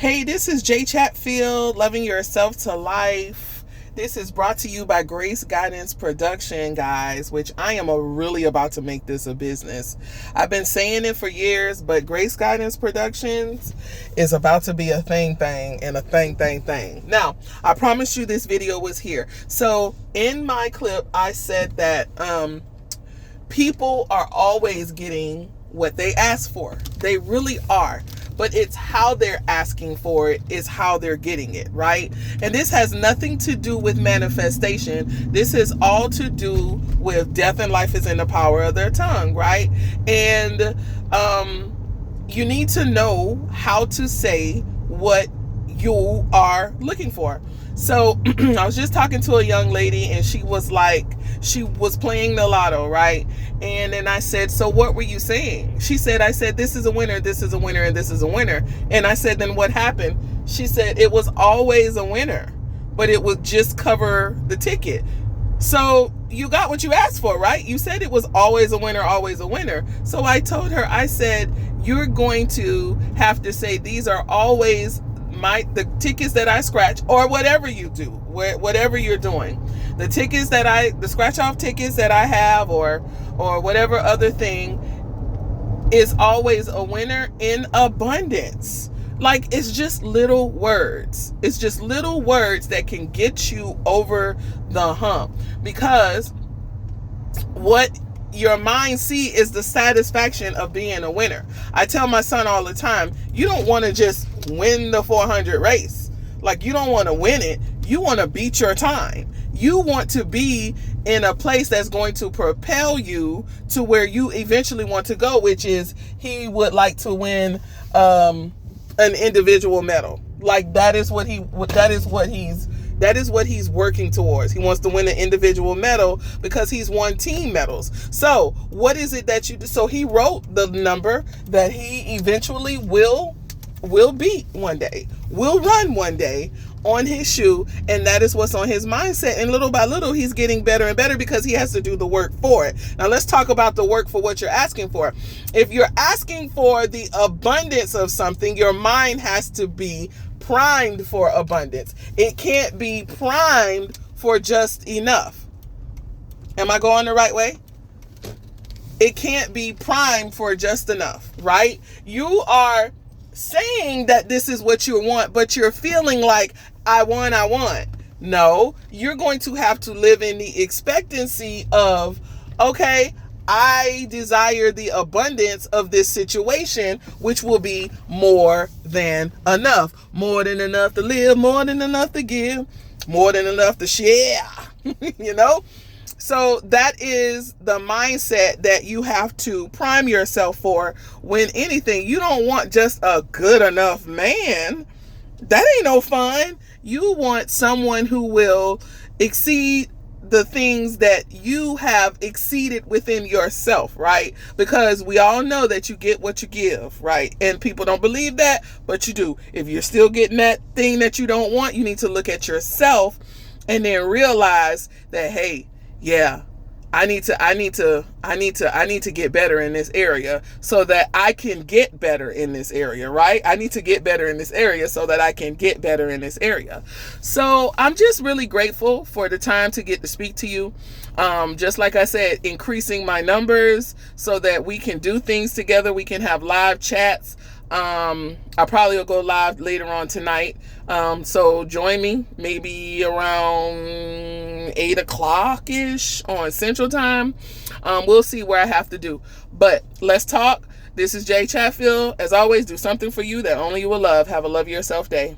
Hey, this is J Chatfield, Loving Yourself to Life. This is brought to you by Grace Guidance Production, guys, which I am really about to make this a business. I've been saying it for years, but Grace Guidance Productions is about to be a thing and a thing. Now, I promised you this video was here. So in my clip, I said that people are always getting what they ask for. They really are. But it's how they're asking for it is how they're getting it, right? And this has nothing to do with manifestation. This is all to do with death and life is in the power of their tongue, right? And you need to know how to say what you are looking for. So I was just talking to a young lady and she was playing the lotto, right? And then I said, so what were you saying? She said, I said, this is a winner, this is a winner, and this is a winner. And I said, then what happened? She said, it was always a winner, but it would just cover the ticket. So you got what you asked for, right? You said it was always a winner, always a winner. So I told her, I said, you're going to have to say, these are always the tickets that I scratch, or whatever you do, whatever you're doing, the scratch off tickets that I have, or whatever other thing is always a winner in abundance. Like, it's just little words. It's just little words that can get you over the hump, because what your mind see is the satisfaction of being a winner. I tell my son all the time, you don't want to just win the 400 race. Like, you don't want to win it. You want to beat your time. You want to be in a place that's going to propel you to where you eventually want to go, which is he would like to win an individual medal. Like, that is what he's working towards. He wants to win an individual medal because he's won team medals. So what is it that you do? So he wrote the number that he eventually will beat one day, will run one day on his shoe. And that is what's on his mindset. And little by little, he's getting better and better because he has to do the work for it. Now let's talk about the work for what you're asking for. If you're asking for the abundance of something, your mind has to be primed for abundance. It can't be primed for just enough. Am I going the right way? It can't be primed for just enough, right? You are saying that this is what you want, but you're feeling like, I want. No, you're going to have to live in the expectancy of, okay, I desire the abundance of this situation, which will be more than enough. More than enough to live, more than enough to give, more than enough to share. You know? So that is the mindset that you have to prime yourself for when anything. You don't want just a good enough man. That ain't no fun. You want someone who will exceed the things that you have exceeded within yourself, right? Because we all know that you get what you give, right? And people don't believe that, but you do. If you're still getting that thing that you don't want, you need to look at yourself and then realize that, hey, yeah, I need to get better in this area so that I can get better in this area, right? I need to get better in this area so that I can get better in this area. So I'm just really grateful for the time to get to speak to you. Just like I said, increasing my numbers so that we can do things together. We can have live chats. I probably will go live later on tonight. So join me maybe around 8 o'clock ish on Central Time. We'll see where I have to do, but let's talk. This is J Chatfield. As always, do something for you that only you will love. Have a love yourself day.